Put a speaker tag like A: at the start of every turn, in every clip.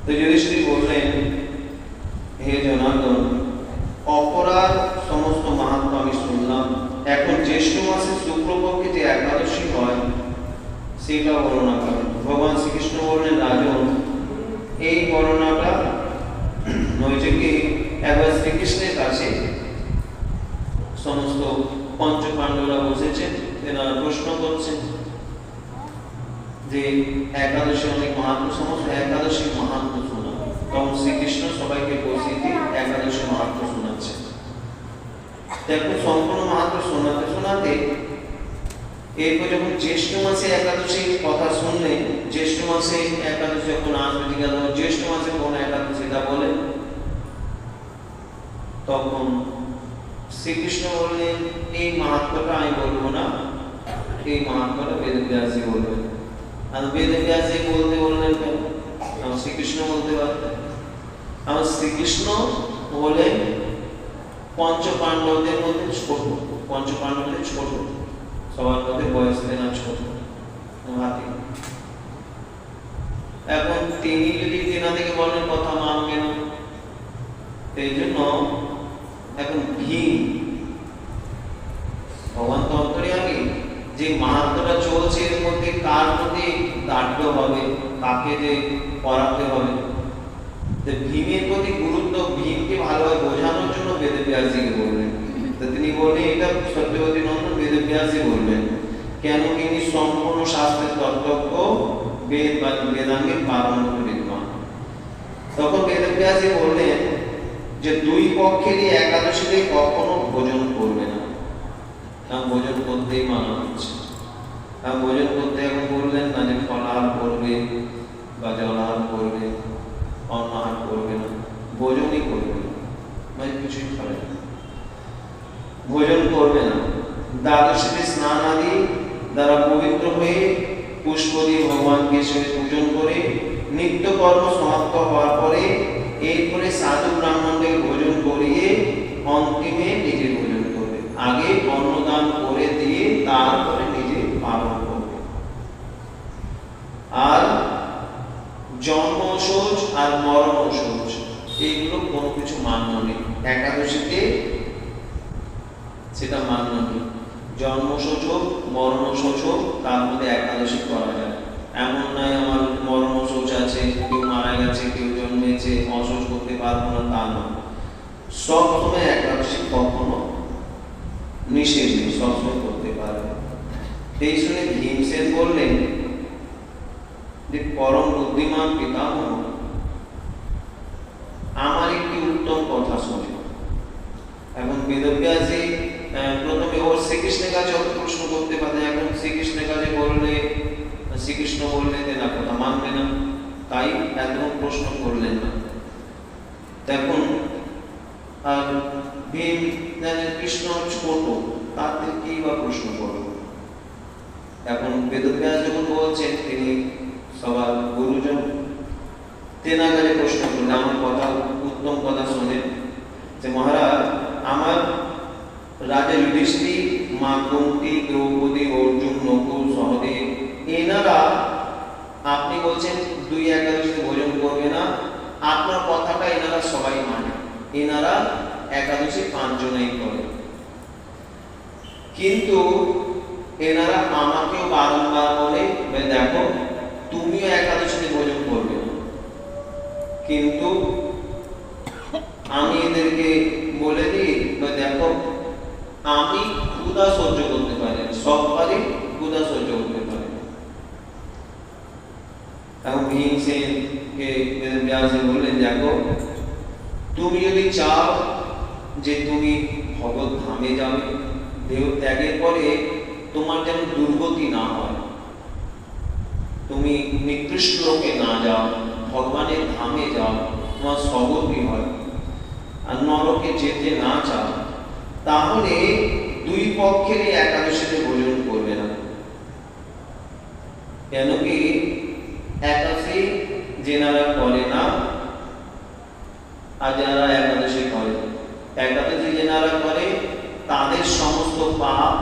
A: তো যুধিষ্ঠির বললেন, হে জনার্দন, অপরাধ সমস্ত মাহাত্ম আমি শুনলাম, এখন জ্যৈষ্ঠ মাসে শুক্লপক্ষে যে একাদশী হয় সেটা বর্ণনা করেন। ভগবান শ্রীকৃষ্ণ বললেন, রাজন, এই বর্ণনাটা নৈজকে একবার শ্রীকৃষ্ণের কাছে সমস্ত পঞ্চ পাণ্ডবরা বসেছেন, তেনারা প্রশ্ন করছেন যে একাদশী অনেক মাহাত্ম, সমস্ত একাদশীর মাহাত্ম শোনা। তখন শ্রীকৃষ্ণ সবাইকে বসিয়ে দিয়ে একাদশীর মাহাত্ম শোনাচ্ছে। দেখুন, সম্পূর্ণ মাহাত্ম শোনাতে শোনাতে এরপর যখন জ্যৈষ্ঠ মাসে একাদশীর কথা শুনলেন, জ্যৈষ্ঠ মাসে একাদশী যখন আসবে, জিজ্ঞাসা জ্যৈষ্ঠ মাসে কোন একাদশীটা বলে, তখন শ্রীকৃষ্ণ বললেন, এই মাহাত্মটা আমি বলবো না, এই মাহাত্মটা বেদব্যাসী বলবেন। আর বেদব্যাসী বলতে বললেন কেন? আমার শ্রীকৃষ্ণ বলতে পারতেন। আমার শ্রীকৃষ্ণ বলেন পঞ্চ পাণ্ডবদের মধ্যে ছোট, পঞ্চ পাণ্ডবদের ছোট, সবার মধ্যে বয়স তেনা ছোট। এখন তিনি যদি তেনাদেরকে বলেন কথা মানবেন, এই জন্য এখন ভীম ভগবান তো অন্তর্যামী, যে মাহাত্মটা চলছে এর মধ্যে কার প্রতি দাঁড় হবে, কাকে যে পড়াতে হবে, ভীমের প্রতি গুরুত্ব, ভীমকে ভালোভাবে বোঝানোর জন্য বেদব্যাসীকে বললেন। তো তিনি বললেন, এটা সত্যবতী নন্দন বেদব্যাসী বলবেন, কেন তিনি সম্পূর্ণ শাস্ত্রের তত্ত্বজ্ঞ, বেদ বা বেদাঙ্গের পারমহংস বিদ্বান। তখন বেদব্যাসী বললেন যে দুই পক্ষেরই একাদশীতে কখনো ভোজন করবে না। ভোজন করতেই মানা হচ্ছে। ভোজন করতে এখন বললেন না যে ফলাহার করবে বা জলাহার করবে, অন্নহার করবে না, ভোজনই করবে না, মানে কিছুই খাবে না, ভোজন করবে না। দ্বাদশীতে স্নান আদি দ্বারা পবিত্র হয়ে পুষ্প দিয়ে ভগবানকে পূজন করে নিত্য কর্ম সমাপ্ত হওয়ার পরে এরপরে সাধু ব্রাহ্মণদের ভোজন করিয়ে অন্তিমে নিজে ভোজন করবে। আগে অন্নদান করে দিয়ে তারপরে নিজে পালন করবে। আর জন্ম শৌচ আর মরণ শৌচ এইগুলো কোনো কিছু মান্য নেই একাদশীতে, সেটা মান্য নেই। জন্ম শৌচ হোক, মরণ শৌচ হোক, তার মধ্যে একাদশী করা যায়। এমন নাই আমার মরণ শৌচ আছে, কেউ মারা গেছে, কেউ জন্মেছে, অশৌচ করতে পারবো না, তা না। সবসময় একাদশী কখনো নিষেধ নেই, সবসময় করতে পারবে। এই শুনে ভীমসেন বললেন যে পরম বুদ্ধিমান পিতামহ, আমার একটি উত্তম কথা শুনে। এখন বেদব্যাসী প্রথমে ওর শ্রীকৃষ্ণের কাছে প্রশ্ন করতে পারে, এখন শ্রীকৃষ্ণের কাছে বললে শ্রীকৃষ্ণ বললে না কথা মানবে না, তাই এতক্ষণ প্রশ্ন করলেন না। দেখুন, আর ভীম কৃষ্ণ ছোট, তাদের কি বা প্রশ্ন করবো? এখন বেদব্যাস যখন বলছেন, তিনি সবার গুরুজন, তেনার কাছে প্রশ্ন করলেন। আমার কথা উত্তম কথা শুনে যে মহারাজ, আমার রাজা যুধিষ্ঠির, মা কুন্তি, দ্রৌপদী, অর্জুন, নকুল, সহদেব, এনারা আপনি বলছেন দুই একাদশীতে ভোজন করবে না, আপনার কথাটা এনারা সবাই মানে, এনারা একাদশী 5 জনেই করে। কিন্তু এনারা আমাকেও বারংবার বলে, দেখো তুমিও একাদশীতে ভোজন করবে না, কিন্তু আমি এদেরকে বলে দিই, দেখো আমি ক্ষুধা সহ্য করতে পারি, সব পারি, ক্ষুধা সহ্য করতে পারি। এখন ভীমসেনকে বেদব্যাসী বললেন, দেখো তুমি যদি চাও যে তুমি ভগবত ধামে যাবে, দেহ ত্যাগের পরে তোমার যেন দুর্গতি না হয়, তুমি নিকৃষ্ট লোকে না যাও, ভগবানের ধামে যাও, তোমার স্বগতি হয়, আর নরকে যেতে না চাও, তাহলে দুই পক্ষেরই একাদশীতে ভোজন করবে না। কেন কি একাদশী যেনারা করে না আর যারা একাদশী করে, একাদশী যেনারা করে তাদের সমস্ত পাপ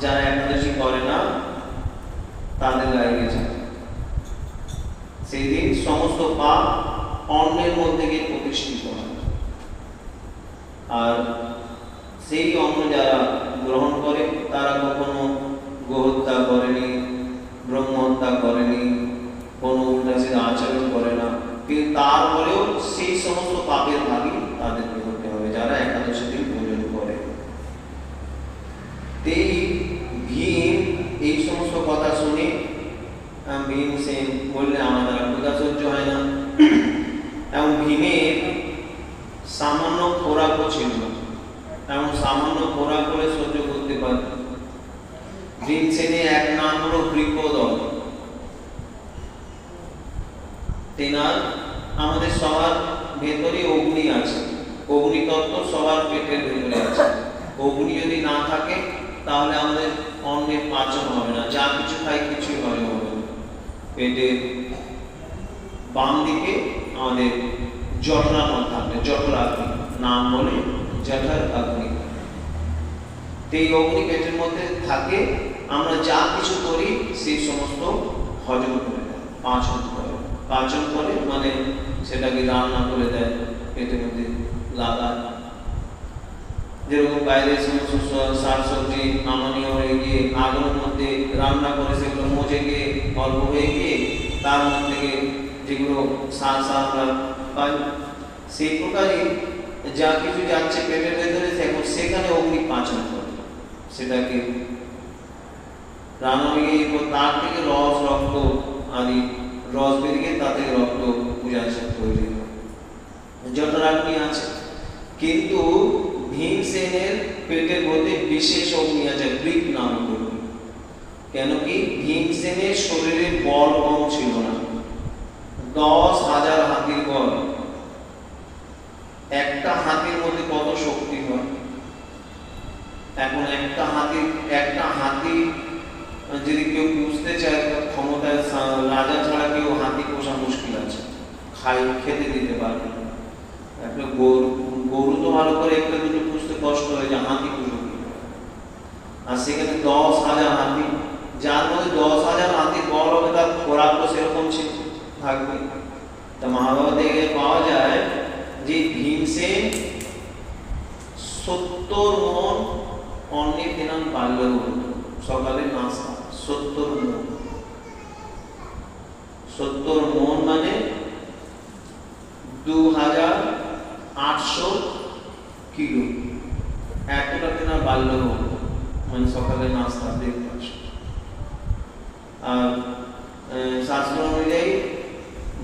A: যারা একাদশী করে না তাদের গায়ে গেছে। সেই দিন সমস্ত পাপ অন্নের মধ্যে গিয়ে প্রতিষ্ঠিত হয়। আর সেই অন্ন যারা গ্রহণ করে তারা কখনো গোহত্যা করেনি, ব্রহ্মহত্যা করেনি, কোনো উল্টাসিধা আচরণ করে না, কিন্তু তারপরেও সেই সমস্ত পাপের ভাগই তাদেরকে হতে হবে যারা একাদশী দিন ভোজন করে। এই ভীম এই সমস্ত কথা শুনে ভীমসেন বললেন আমার দ্বারা ক্ষুধা সহ্য হয় না। এবং ভীমের সামান্য খোরাকও ছিল না, এমন সামান্য খোরাক করে সহ্য করতে পারে। ভীমসেনের এক নাম হলো বৃকোদর। তেনার আমাদের সবার ভেতরে অগ্নি আছে, অগ্নিতত্ত্ব সবার পেটের ভেতরে আছে। অগ্নি যদি না থাকে তাহলে আমাদের অন্নের পাচন হবে না, যা কিছু খাই কিছুই হজম হবে না। পেটের বাম দিকে আমাদের জঠরা নল থাকবে, জঠরাগ্নি নাম বলে জঠর অগ্নি। এই অগ্নি পেটের মধ্যে থাকে, আমরা যা কিছু করি সেই সমস্ত হজম করে দেয়, পাচন করে। পাচন করে মানে সেটাকে রান্না করে দেয়, পেটের মধ্যে লাগায়। যেরকম বাইরের সমস্ত শাক সবজি নামানীয় হয়ে গিয়ে আগুনের মধ্যে রান্না করে সেগুলো মজে গিয়ে অল্প হয়ে গিয়ে তার মধ্যে থেকে যেগুলো শাক আমরা পাই, সেই প্রকারই যা কিছু যাচ্ছে পেটের ভেতরে সেখানে অগ্নি পাচন করে, সেটাকে রান্না হয়ে গিয়ে তার থেকে রস রক্ত আদি রস বেরিয়ে তাতে রক্ত পূজা তৈরি হয়, জঠরাগ্নি আছে। কিন্তু ভীমসেনের পেটের মধ্যে বিশেষ অগ্নি আছে, বৃক নাম করবে। কেন কি ভীমসেনের শরীরে বল কম ছিল না, 10,000 হাতির বল। একটা হাতির মধ্যে কত শক্তি হয়? এখন একটা হাতি যদি কেউ পুষতে চায় ক্ষমতায় রাজা ছাড়া কেউ হাতি পোষা মুশকিল আছে, খেতে দিতে পারবে না। একটা গরু তো ভালো করে একটা দুটো পুষতে কষ্ট হয়ে যায়, হাতি পুষো কি? আর সেখানে 10,000 হাতি, যার মধ্যে 10,000 হাতির বল হবে, তার খোরাক তো সেরকম থাকবে। তা মহাভারতে পাওয়া যায় যে ভীমসেন 70 মণ অন্নে তেনার বাল্য সকালে নাস্তা, 70 মণ। 70 মণ মানে 2,800 কিলো, এতটা তেনার বাল্য মানে সকালে নাস্তা ব্রেকফাস্ট। আর শাস্ত্র অনুযায়ী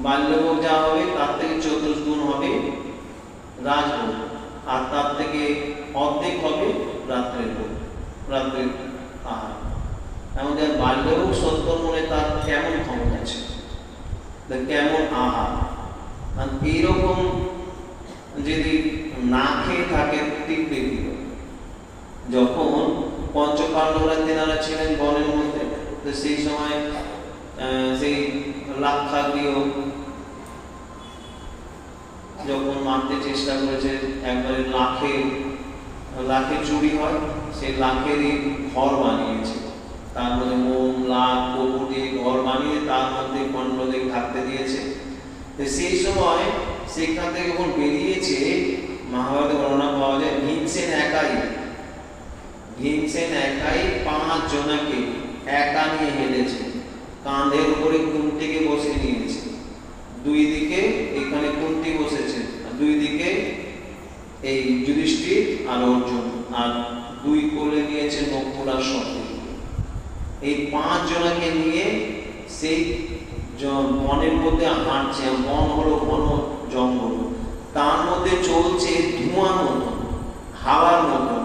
A: বাল্যভোগ যা হবে তার থেকে 14 গুণ হবে রাজভোগ, আর তার থেকে অর্ধেক হবে রাত্রের ভোগ, রাত্রের আহার। এমন যার বাল্যভোগ 70 মনে তার কেমন ক্ষমতা আছে, কেমন আহার। আর এইরকম যদি না খেয়ে থাকে টিকবে কি? যখন পঞ্চপাণ্ডবরা তেনারা ছিলেন বনের মধ্যে, তো সেই সময় সেই লাক্ষাগৃহ যখন মারতে চেষ্টা করেছে, একবারে লাখে চুরি হয়, সেই লাখেরই ঘর বানিয়েছে, তার মধ্যে মোম লাখ কপুর দিয়ে ঘর বানিয়ে তার মধ্যে পাণ্ডবদের থাকতে দিয়েছে। সেই সময় সেখান থেকে যখন বেরিয়েছে, মহাভারতে বর্ণনা পাওয়া যায় ভীমসেন একাই 5 জনকে একা নিয়ে হেঁটেছে, কাঁধের উপরে কুন্তিকে বসিয়ে নিয়েছে। দুই দিকে এখানে কুন্তি বসেছে, দুই দিকে এই যুধিষ্ঠির আর অর্জুন, আর দুই কোলে নিয়েছে নকুল আর সহদেব। এই 5 জনকে নিয়ে সেই বনের মধ্যে হাঁটছে। বন হলো ঘন জঙ্গল, তার মধ্যে চলছে ধোঁয়ার মতো, হাওয়ার মতো।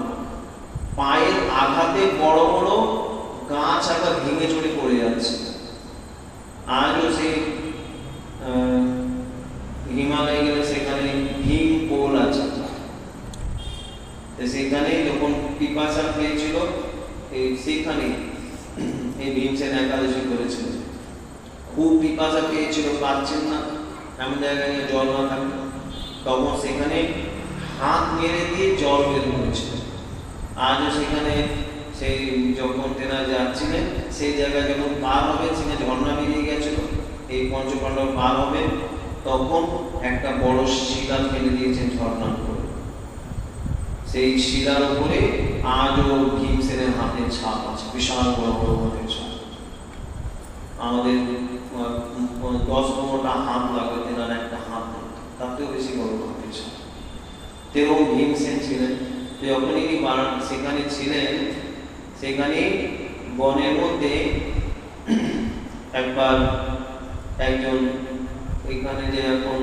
A: পায়ের আঘাতে বড় বড় গাছ আবার ভেঙে চড়ে পড়ে যাচ্ছে। আজও সেই হিমালয়ে গেলে সেখানে ভীম পোল আছে, সেখানে যখন পিপাসা পেয়েছিল সেখানে এই ভীমসেন একাদশী করেছিল। খুব পিপাসা পেয়েছিল, পাচ্ছেন না, এমন জায়গায় জল না থাকবে, তখন সেখানে হাত মেরে দিয়ে জল বের করেছিল। আজও সেখানে সেই যখন তেনারা যাচ্ছিলেন সেই জায়গায় যখন পার হবে, সেখানে ঝর্ণা বেরিয়ে গেছিল। এই পঞ্চপাণ্ডব পার হবে, তখন একটা বড় শিলা ফেলে দিয়েছেন ঝর্ণার করে। সেই শিলার উপরে আজও ভীমসেনের হাতের ছাপ আছে, বিশাল বড় বড় হাতের ছাপ। আমাদের 10-15টা হাত লাগবে তেনার একটা হাত, তাতেও বেশি বড় হাতের ছাপ। তেরম ভীমসেন ছিলেন। যখন ইনি সেখানে ছিলেন, সেখানে বনের মধ্যে একবার একজন, এখানে যে এখন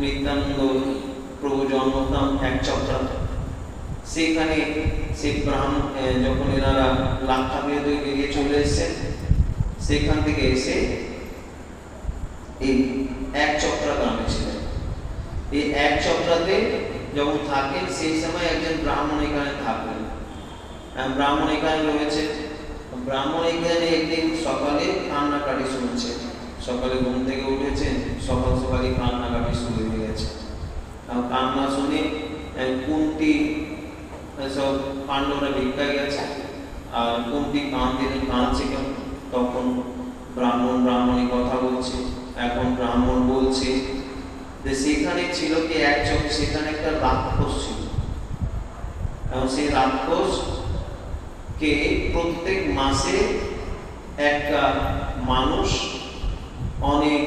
A: নিত্যানন্দ প্রভু জন্মস্থান এক চক্রা, সেখানে সে যখন এনারা লাক্ষাদ্বীপ বেরিয়ে চলে এসেছেন, সেখান থেকে এসে এই এক চক্রা গ্রামে ছিলেন। এই এক চক্রাতে যখন থাকেন, সেই সময় একজন ব্রাহ্মণ এখানে থাকবেন। ব্রাহ্মণ এখানে রয়েছে। ব্রাহ্মণ এখানে একদিন সকালে কান্নাকাটি শুনছে। সকালে ঘুম থেকে উঠেছেন, সকাল সকালে কান্নাকাটি শুরু হয়ে গেছে। কান্না শুনে কুন্তি সব পাণ্ডবরা ভিক্ষায় গেছে, আর কুন্তি কাঁদছে কেন? তখন ব্রাহ্মণী কথা বলছে। এখন ব্রাহ্মণ বলছে যে সেখানে ছিল কি এক চোখ, সেখানে একটা রাক্ষস ছিল, এবং সেই রাক্ষস কে প্রত্যেক মাসে একটা মানুষ অনেক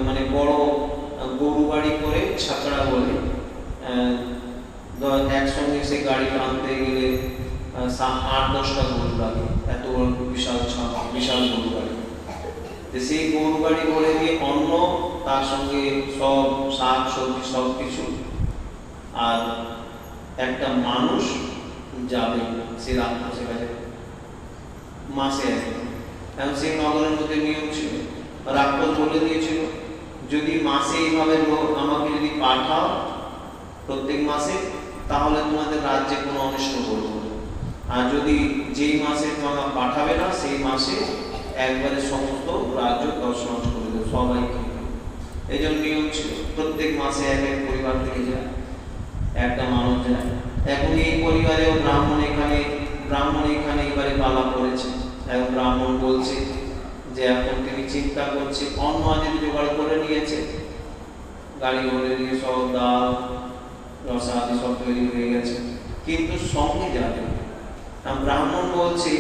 A: মানে বড় গরু গাড়ি করে, ছাকড়া বলে, একসঙ্গে সে গাড়ি টানতে গেলে 8-10টা গরু লাগে, এত বড় বিশাল গরু গাড়ি। সেই গরু গাড়ি করে দিয়ে অন্ন, তার সঙ্গে সব শাক সবজি সব কিছু, আর একটা মানুষ যাবে সে রাক্ষসের কাছে মাসে একদিন। এবং সেই নগরের মধ্যে নিয়ম ছিল, রাক্ষস বলে দিয়েছিল, যদি মাসে এইভাবে লোক আমাকে যদি পাঠাও প্রত্যেক মাসে, তাহলে তোমাদের রাজ্যে কোনো অনিষ্ট করবো না। আর যদি যেই মাসে তোমাকে পাঠাবে না, সেই মাসে একবারে সমস্ত রাজ্য দর্শন করে দেবে সবাইকে। এই জন্য নিয়ম ছিল, প্রত্যেক মাসে এক এক পরিবার থেকে যায়, একটা মানুষ যায়। এখন এই পরিবারেও ব্রাহ্মণ এখানে এবারে পালা পড়েছে। এবং ব্রাহ্মণ বলছে যে এখন তিনি চিন্তা করছে, অন্ন আদি জোগাড় করে নিয়েছে, গাড়ি ভরে দিয়ে সব ডাল রসা আদি সব তৈরি হয়ে গেছে, কিন্তু সঙ্গে যাবে। ব্রাহ্মণ বলছে,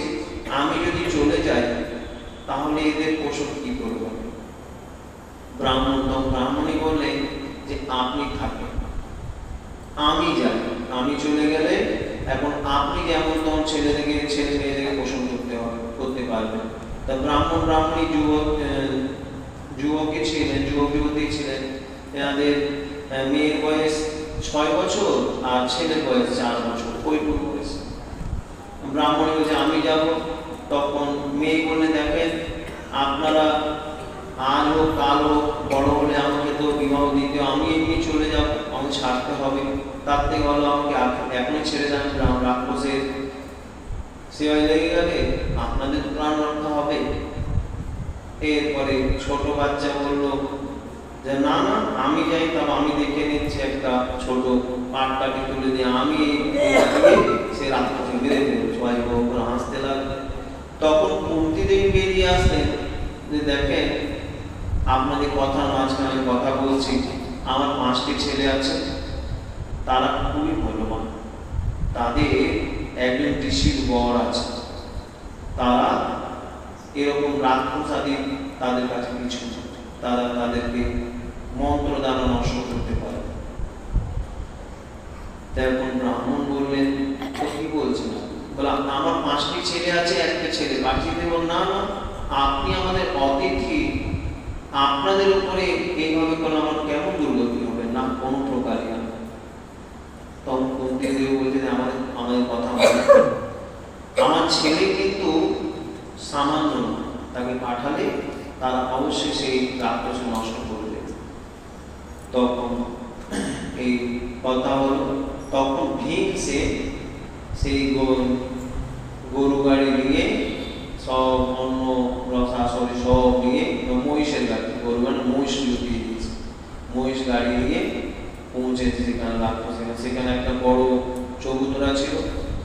A: আমি যদি চলে যাই তাহলে এদের পোষণ কি করবো? ব্রাহ্মণী বললেন যে আপনি থাকেন, আমি যাই, আমি চলে গেলে এখন আপনি যেমন তখন ছেলে মেয়েদেরকে পোষণ করতে পারবেন। তা ব্রাহ্মণী যুবতী ছিলেন। এনাদের মেয়ের বয়স 6 বছর আর ছেলের বয়স 4 বছর, ওইটুকু বয়স। ব্রাহ্মণী বলছে আমি যাব। তখন মেয়ে বলে, দেখেন আপনারা আজ হোক কাল হোক বড় হলে আমাকে তো বিবাহ দিতে, আমি এমনি চলে যাব, আমি ছাড়তে হবে, তার থেকে ভালো আমাকে এখনই ছেড়ে দেন, রাক্ষসের সেবায় লেগে গেলে আপনাদের প্রাণ রক্ষা হবে। এরপরে ছোট বাচ্চা বলল যে না না, আমি যাই, তবে আমি দেখে নিচ্ছি, একটা ছোট পাটটাকে তুলে দিয়ে আমি সে রাক্ষসে মেরে দেবো। সবাই বউরা হাসতে লাগবে। তখন কুন্তি দেবী বেরিয়ে আসলেন যে দেখেন, আপনাদের কথার মাঝখানে কথা বলছি, আমার 5টি ছেলে আছে, তারা খুবই ভগবান, তাদের একজন ঋষির বর আছে, তারা এরকম রাক্ষস আদি তাদের কাছে কিছু, তারা তাদেরকে মন্ত্র দ্বারা নষ্ট করতে পারে। তখন ব্রাহ্মণ বললেন, কি বলছেন? বলে আমার 5টি ছেলে আছে, একটা ছেলে পাঠিয়ে দেব। না না, আপনি আমাদের অতিথি, আপনাদের উপরে এইভাবে করলে আমার কেমন দুর্গতি হবে? না, কোনো প্রকারই না। তখন কুন্তি দেবী বলছেন, আমাদের কথা আমার ছেলে কিন্তু সামান্য, তাকে পাঠালে তারা অবশ্যই সেই রাক্ষস নষ্ট করবে। তখন এই কথা হলো, তখন ভীম সেই গরু গাড়ি নিয়ে সব অন্য রসাশরি সব নিয়ে, মহিষের গাড়ি, গরু গাড়ি মহিষ লুটিয়ে দিয়েছে, মহিষ গাড়ি নিয়ে পৌঁছেছে সেখানে রাক্ষস। সেখানে একটা বড় চবুতরা ছিল,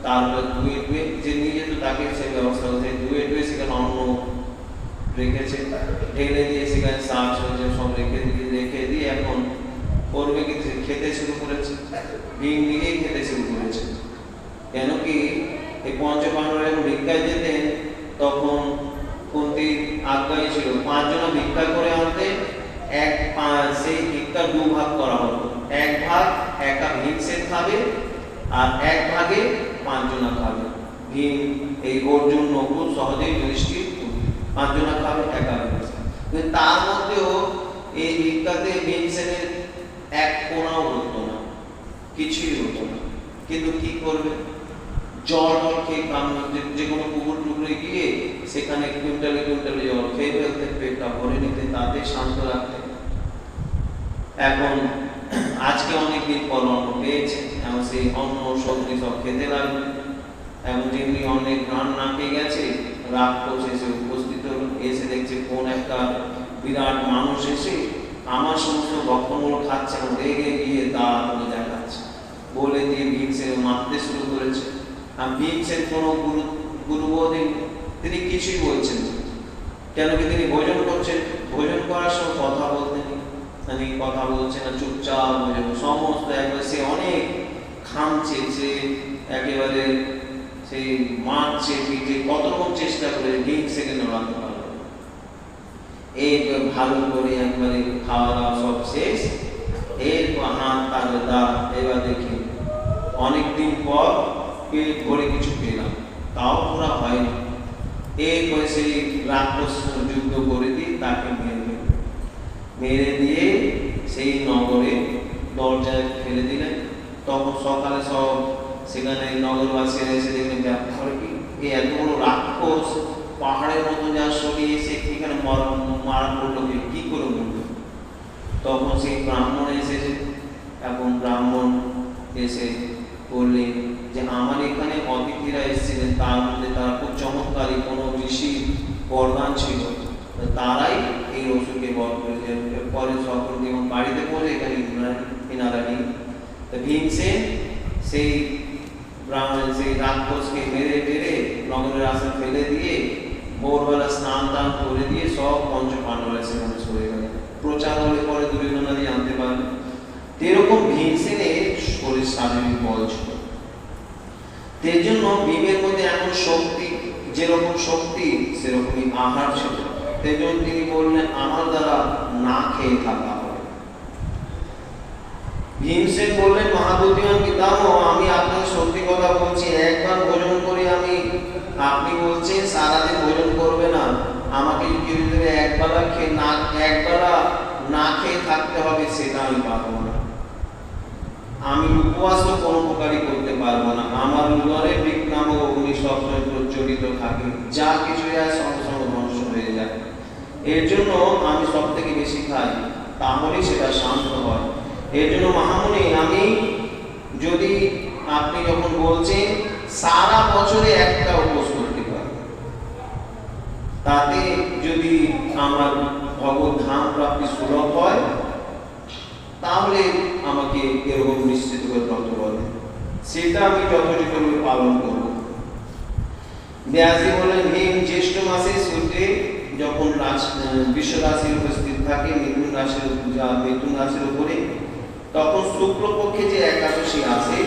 A: তারপরে ধুয়ে যে নিয়ে যেত তাকে সে ব্যবস্থা করছে, ধুয়ে সেখানে অন্ন রেখেছে, ঢেলে দিয়ে সেখানে শাক সবজি সব রেখে দিয়ে এখন করবে কি খেতে শুরু করেছে, ভীম নিজেই খেতে শুরু করেছে। কেন কি এই পঞ্চপাণ্ডবরা যখন ভিক্ষায় যেতেন তখন কুন্তির আজ্ঞায় ছিল 5 জনা ভিক্ষা করে আনতে, সেই ভিক্ষা 2 ভাগ করা হতো। 1 ভাগ একা ভীমসেন খাবে আর 1 ভাগে 5 জনা খাবে। ভীম এই অর্জুন নকুল সহদেব যুধিষ্ঠির 5 জনা খাবে একা ভীমসেন। কিন্তু তার মধ্যেও এই ভিক্ষাতে ভীমসেনের 1 কোনাও হতো না, কিছুই হতো না। কিন্তু কি করবে, জল খেয়ে যে কোনো পুকুর টুকরে গিয়ে সেখানে কুইন্টালে কুইন্টালে জল খেয়ে ফেলতে, পেটটা ভরে নিতে, তাতে শান্ত রাখতে। এখন আজকে অনেকদিন পর অন্ন পেয়েছে, এবং সেই অন্ন সবজি সব খেতে লাগবে। এবং যেমনি অনেক প্রাণ না পেয়ে গেছে, রাক্ষস এসে উপস্থিত হলো, এসে দেখছে কোন একটা বিরাট মানুষ এসে আমার সমস্ত ভক্ষণগুলো খাচ্ছে, রেগে গিয়ে দাঁড় করে দেখাচ্ছে, বলে দিয়ে ভীমসেন মারতে শুরু করেছে। আর ভীমসেন কোনো গুরুবোধে তিনি কিছুই বলছেন না। কেন কি তিনি ভোজন করছেন, ভোজন করার সময় কথা বলতেন, তিনি কথা বলছেন না, চুপচাপ ভোজন সমস্ত একবার সে অনেক খামছে, সে একেবারে সেই মারছে পিঠে, কত রকম চেষ্টা করে ভীমসেনকে নড়াতে পারল। এই ভালো করে একবারে খাওয়া দাওয়া সব শেষ, এরপর হাত তাহলে দাঁড়, এবার দেখি অনেকদিন পর পেট ভরে কিছু পেলাম, তাও পুরা হয়নি। এরপরে সেই রাক্ষস যুদ্ধ করে দিয়ে তাকে মেরে দিয়ে সেই নগরে দরজায় ফেলে দিলেন। তখন সকালে সব সেখানে নগরবাসীরা এসে দেখলেন ব্যাপার কি, এই এত বড় রাক্ষস পাহাড়ের মতো যা শরীর এসে এখানে মারা পড়লো, কি করে মরল। তখন সেই ব্রাহ্মণ এসেছে, এবং ব্রাহ্মণ এসে বললেন যে আমার এখানে অতিথিরা এসেছিলেন, তার মধ্যে তারা খুব চমৎকারী কোনো ঋষির বরদান ছিল, তারাই এই অসুখে বধ করেছেন। পরে সকল যেমন বাড়িতে পড়ে এখানে এনারা নেই। ভীমসেন সেই রাক্ষসকে মেরে মেরে নগরের রাস্তা ফেলে দিয়ে ভোরবেলা স্নান দান করে দিয়ে সব পঞ্চপাণ্ডবরা সেখানে সরে গেলেন। প্রচার হলে পরে দুর্যোধনাদি জানতে পারবে। এরকম ভীমসেনের শরীর শারীরিক বল ছিল, এর জন্য ভীমের মধ্যে এমন শক্তি, যেরকম শক্তি সেরকমই আহার ছিল। সেই জন্য তিনি বললেন আমার দ্বারা না খেয়ে থাকা হবে। ভীমসেন বললেন মহাবুদ্ধিমান পিতামহ, আমি আপনাকে সত্যি কথা বলছি, একবার ভোজন করে আমি, আপনি বলছেন সারাদিন ভোজন করবে না, আমাকে কেউ যদি একবেলা না খেয়ে থাকতে হবে, সেটা আমি পারবো না। আমি উপবাস তো কোনো প্রকারই করতে পারবো না, আমার উদরে বৃক নামক অগ্নি সবসময় প্রজ্বলিত থাকে, যা কিছু যায় সঙ্গে সঙ্গে ধ্বংস হয়ে যায়। এর জন্য আমি সব থেকে বেশি খাই, তাহলেই সেটা শান্ত হয়। এর জন্য মহামুনি, আমি যদি আপনি যখন বলছেন সারা বছরে একটা উপবাস করতে পারি, তাতে যদি আমার ভগবত ধাম প্রাপ্তি সুলভ হয়, তাহলে আমাকে এরকম নিশ্চিত করে ব্রত বলে, সেটা আমি যথাযথভাবে পালন করব। ব্যাসজি বলেন ভীম জ্যৈষ্ঠ মাসে সূর্যে যখন বিশ্ব রাশির উপস্থিত থাকে মিথুন রাশির উপরে, তখন শুক্লপক্ষে যে একাদশী আসে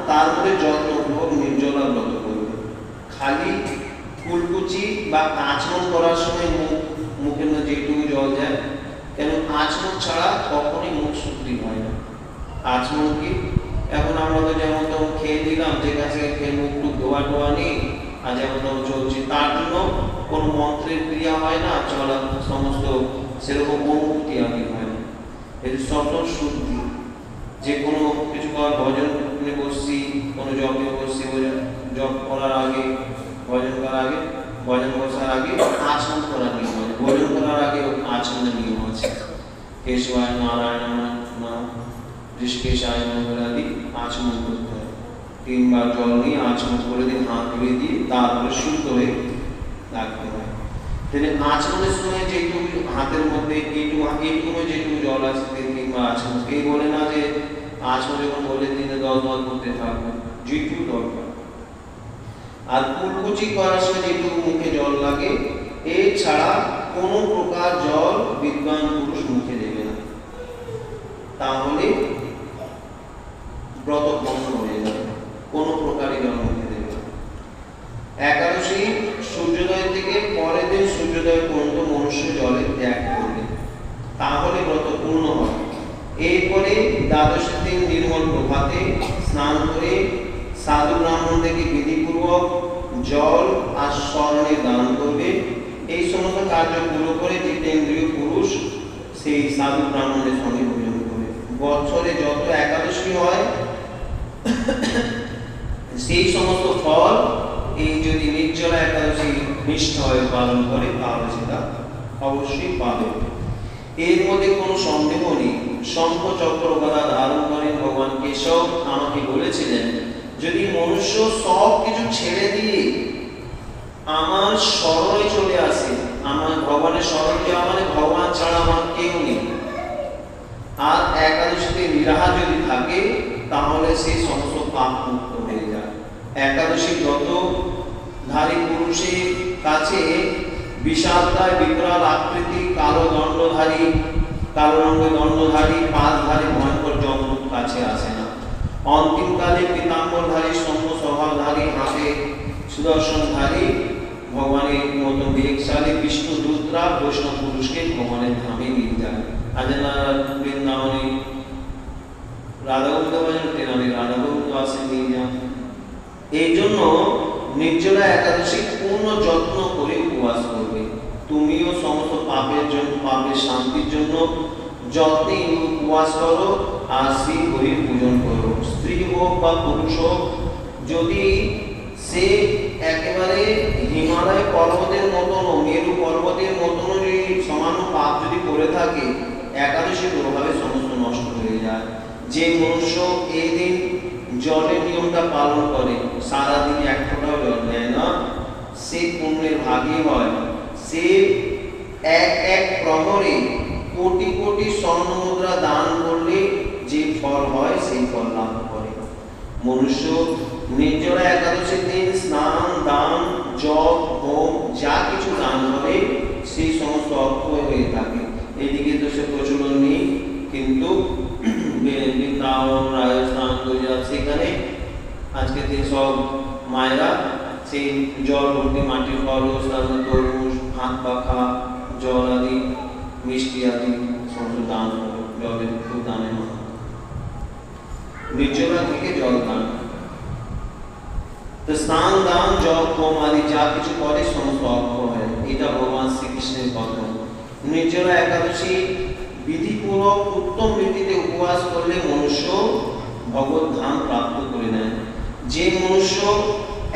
A: তার মধ্যে যত্নপূর্বক নির্জলা ব্রত করবে। খালি কুলকুচি বা আচমন করার সময় মুখের মধ্যে যেটুকু জল যায়, কেন আচমন ছাড়া কখনই মুখ শুদ্ধি হয় না। আচমন কি, এখন আমরা তো যেমন তখন খেয়ে দিলাম, যে কাছে খেয়ে মুখ টুক ধোয়া নেই, আর যেমন তখন চলছে, তার জন্য কোনো মন্ত্রের ক্রিয়া হয় না, চলা সমস্ত সেরকম অনুভূতি আদি হয় না। এটি সতর শুদ্ধি, যে কোনো কিছু করার ভজনে বসছি, কোনো জপে বসছি, জপ করার আগে, ভজন করার আগে, ভজন বসার আগে আচমন করার নিয়ম আছে, ভজন করার আগে আচমনের নিয়ম আছে। কেশবায় নারায়ণ নাম, ঋষিকেশায় মঙ্গলাদি আচমন করতে হয়। 3 বার জল নিয়ে আচমন করে দিয়ে হাত ধুয়ে দিয়ে তারপরে শুদ্ধ হয়ে রাখতে হয়। তাহলে আচমনের সময় যেটুকু হাতের মধ্যে এইটুকু যেটুকু জল আছে 3 বার আচমন, এই বলে না যে আচমন যখন বলে দিনে 10 বার করতে থাকবে, যেটুকু দরকার। আর কুলকুচি করার সময় যেটুকু মুখে জল লাগে, এছাড়া কোনো প্রকার জল বিদ্বান পুরুষ মুখে দেবে না। দ্বাদশের দিন নির্মল প্রভাতে স্নান করে সাধু ব্রাহ্মণ থেকে বিধিপূর্বক জল আর স্মরণে দান করবে। এই সমস্ত কার্য পুরো করে জিতেন্দ্রীয় পুরুষ সেই সাধু ব্রাহ্মণের সঙ্গে ভোজন করবে। বছরে যত একাদশী হয় সেই সমস্ত ফল এই যদি নির্জলা একাদশী নিষ্ঠা হয়ে পালন করে তাহলে সেটা অবশ্যই পাবে। এর মধ্যে কোনো সন্দেহ নেই। শঙ্খ চক্র গদা ধারণ করেন ভগবান কেশব আমাকে বলেছিলেন, যদি মনুষ্য সব কিছু ছেড়ে দিয়ে আমার স্মরণে চলে আসে, আমার ভগবানের স্মরণ দেওয়া মানে ভগবান ছাড়া আমার কেউ নেই, আর একাদশীতে নিরাহার যদি থাকে তাহলে সেই সমস্ত পাপ মুক্ত হয়ে যায়। একাদশী ব্রতধারী পুরুষের কাছে বিষাদায় বিকরাল আকৃতি কালো দণ্ডধারী, কালো রঙের দণ্ডধারী পাঁচধারী ভয়ঙ্কর যমদূত কাছে আসে না। অন্তিমকালে পীতাম্বরধারী সৌম্য স্বভাবধারী হাতে সুদর্শনধারী ভগবানের মতো বেগশালী বিষ্ণু দূতরা বৈষ্ণব পুরুষকে ভগবানের ধামে নিয়ে যায়। আজ বৃন্দাবনে রাধা গোবিন্দ ভজন তেনালি রাধা গোবিন্দ আসে নিয়ে যান। এই জন্য নির্জলা একাদশী পূর্ণ যত্ন করে উপবাস করবে। তুমিও সমস্ত পাপের জন্য, পাপের শান্তির জন্য যত্নে উপবাস করো আর শ্রী হরির পূজন করো। স্ত্রী হোক বা পুরুষ হোক, যদি সে একেবারে হিমালয় পর্বতের মতন, মেরু পর্বতের মতন যদি সামান্য পাপ যদি করে থাকে, একাদশীর প্রভাবে সমস্ত নষ্ট হয়ে যায়। যে মনুষ্য এই দিন জলের নিয়মটা পালন করে, সারাদিন এক ফোঁটাও জল নেয় না, সে পুণ্যের ভাগী হয়। সে এক এক প্রহরে কোটি কোটি স্বর্ণ মুদ্রা দান করলে যে ফল হয় সেই ফল লাভ করে। মনুষ্য নির্জলা একাদশীর দিন স্নান, দান, জপ, হোম যা কিছু দান করে সেই সমস্ত অক্ষয় হয়ে থাকে। এইদিকে তো সে প্রচলন নেই, কিন্তু বৃন্দাবন, রাজস্থান, গুজরাট সেখানে আজকে দিন সব মায়েরা সেই জল ভর্তি মাটির কলস, তারপর তরমুজ, হাত পাখা, জল আদি, মিষ্টি আদি সমস্ত দান করে। জলের খুব দানের মতো নির্জলা থেকে জল দান, তো স্নান, দান, জপ, হোম আদি যা কিছু করে সমস্ত অক্ষয় হয়। এটা ভগবান শ্রীকৃষ্ণের কথা। নির্জলা একাদশী বিধিপূর্বক উত্তম রীতিতে উপবাস করলে মনুষ্য ভগবত ধাম প্রাপ্ত করে নেয়। যে মনুষ্য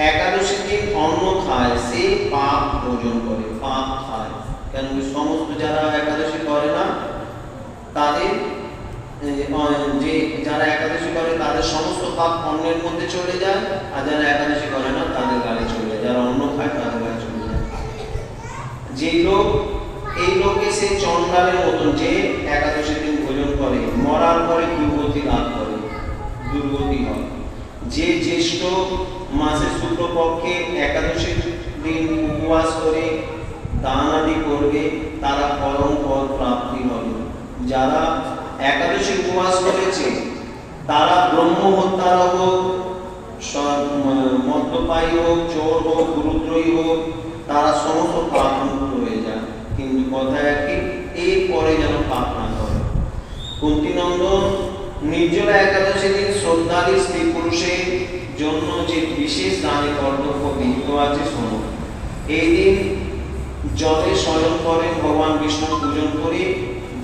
A: একাদশীর দিন অন্ন খায় সে পাপ ভোজন করে, পাপ খায়। কেন সমস্ত যারা একাদশী করে না তাদের, যে যারা একাদশী করে তাদের সমস্ত পাপ অন্নের মধ্যে চলে যায়, আর যারা একাদশী করে না তাদের গায়ে চলে যায়। যারা অন্ন খায় তাদের গায়ে চলে যায়। যে লোক, এই লোকে সে চন্ডালের মতন যে একাদশী দিন ভোজন করে মরার পরে দুর্গতি লাভ করে, দুর্গতি হয়। যে জ্যেষ্ঠ মাসের শুক্লপক্ষে একাদশীর দিন উপবাস করে দান আদি করবে তারা পরম পদ প্রাপ্তি হবে। যারা একাদশী উপবাস করেছে তারা ব্রহ্ম হত্যারা হোক, মদ্যপায়ী হোক, চোর হোক, গুরুদ্রোহী হোক, তারা সমস্ত পাপ মুক্ত হয়ে যায়। কিন্তু কথা একই, এরপরে যেন পাপ না করে। কুন্তিনন্দন নির্জলা একাদশী দিন শ্রদ্ধালী স্ত্রী পুরুষের জন্য যে বিশেষ দানের কর্তব্য বিহিত আছে শোনো। এই দিন জলে শয়ন করেন ভগবান বিষ্ণু পূজন করে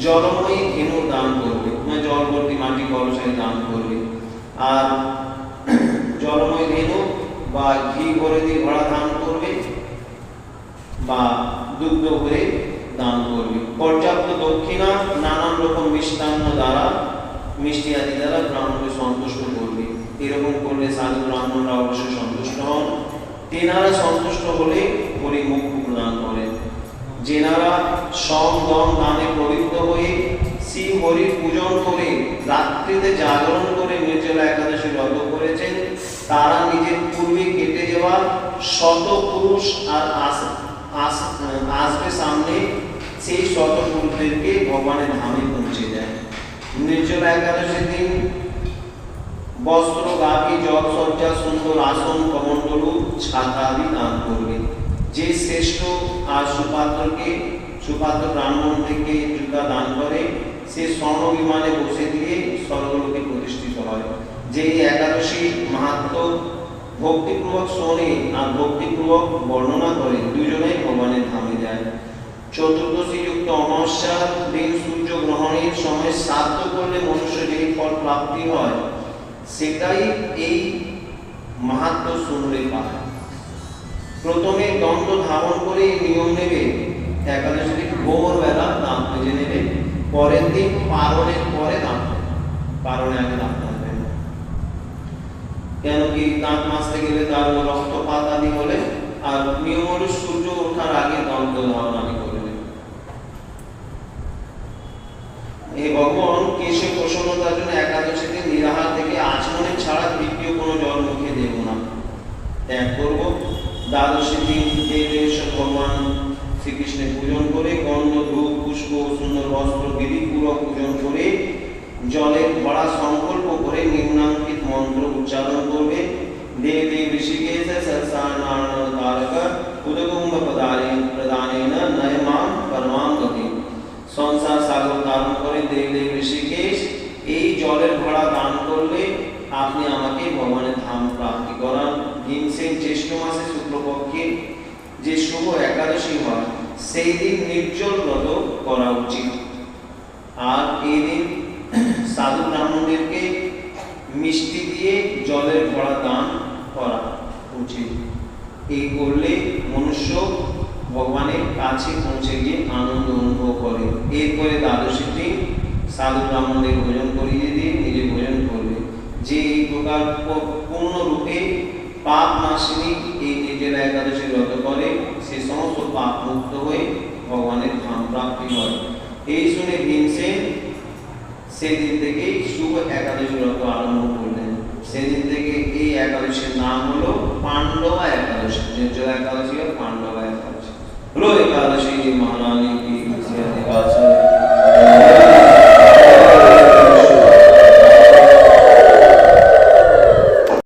A: জলময়ী ধেনু দান করবে, মানে জল ভর্তি মাটি কলসে দান করবে। আর জলময়ী ধেনু বা ঘি ভরে দিয়ে ঘোড়া দান করবে বা দুগ্ধ ভরে দান করবে। পর্যাপ্ত দক্ষিণা নানান রকম মিষ্টান্ন দ্বারা, মিষ্টি আদি দ্বারা ব্রাহ্মণকে সন্তুষ্ট করবে। এরকম করলে সাধু ব্রাহ্মণরা অবশ্যই সন্তুষ্ট হন। তেনারা সন্তুষ্ট হলে হরি মুক্তি প্রদান করেন। যেনারা সম দম দানে প্রবৃত্ত হয়ে শ্রী হরির পূজন করে রাত্রিতে জাগরণ করে নির্জলা একাদশী ব্রত করেছেন, তারা নিজের পূর্বে কেটে যাওয়া শত পুরুষ আর আসবে সামনে, সেই শত পুরুষদেরকে ভগবানের ধামে পৌঁছে দেয়। নির্জলা একাদশীর দিন বস্ত্র, গাভী, জল সজ্জা, সুন্দর আসন, কমণ্ডলু, ছাতা আদি দান করবে। যে শ্রেষ্ঠ আর সুপাত্র ব্রাহ্মণ থেকে জুতা দান করে সে স্বর্ণ বিমানে বসে দিয়ে স্বর্গলোকে প্রতিষ্ঠিত হয়। যে একাদশী মাহাত্ম ভক্তিপূর্বক শোনে আর ভক্তিপূর্বক বর্ণনা করে, দুজনেই ভগবানের ধামে যায়। চতুর্দশী যুক্ত অমাবস্যার দিন সূর্য গ্রহণের সময় শ্রাদ্ধ করলে মনুষ্য যে ফল প্রাপ্তি হয়, সেটাই এই মাহাত্ম্য শুনলে পায়। প্রথমে দণ্ড ধারণ করে নিয়ম নেবে, একাদশী দিন ভোরবেলা দাঁত মেজে নেবে, পরের দিন পারণের পরে দাঁত, পারণে আগে দাঁত মাজবে না। কেন কি দাঁত মাজতে গেলে তার রক্তপাত আদি বলে, আর নিয়ম হলো সূর্য ওঠার আগে দণ্ড ধারণ আদি করে নেবে। এই ভগবান কেশে প্রসন্নতার জন্য একাদশী দিন নিরাহার থেকে আচমনে ছাড়া দ্বিতীয় কোনো জল মুখে দেব না, ত্যাগ করব। দ্বাদশী দিন ভগবান শ্রীকৃষ্ণের পূজন করে গন্ধ ধূপ পুষ্প সুন্দর বস্ত্র বিধিপূর্বক পূজন করে জলের ভরা সংকল্প করে নিম্নাঙ্কিত মন্ত্র উচ্চারণ করবে। দেব দেব ঋষিকেশ সহস্রনারায়ণ তারক উদকুম্ভ প্রদানেন নয়মাম পরমাং গতি। সংসার সাগর ধারণ করে দেব দেব ঋষিকেশ, এই জলের ভরা দান করলে আপনি আমাকে ভগবানের ধাম প্রাপ্তি করান। ভীমসেন জ্যৈষ্ঠ মাসে শুক্লপক্ষে যে শুভ একাদশী হয়, সেই দিন নির্জল ব্রত করা উচিত। আর এই দিন সাধু ব্রাহ্মণদেরকে মিষ্টি দিয়ে জলের ভরা দান করা উচিত। এই করলে মনুষ্য ভগবানের কাছে পৌঁছে গিয়ে আনন্দ অনুভব করে। এরপরে দ্বাদশী দিন সাধু ব্রাহ্মণদের ভোজন করিয়ে দিয়ে নিজে ভোজন করবে। যে এই প্রকার পূর্ণরূপে পাপ নাশিনী এই নিজেরা একাদশী ব্রত করে, সে সমস্ত পাপ মুক্ত হয়ে ভগবানের ধাম প্রাপ্তি হয়। এই শুনে ভীমসেন সেদিন থেকে শুভ একাদশী ব্রত আরম্ভ করলেন। সেদিন থেকে এই একাদশীর নাম হলো পাণ্ডবা একাদশী। নির্জলা একাদশী আর পাণ্ডবা একাদশী। হলো একাদশী মহারানী।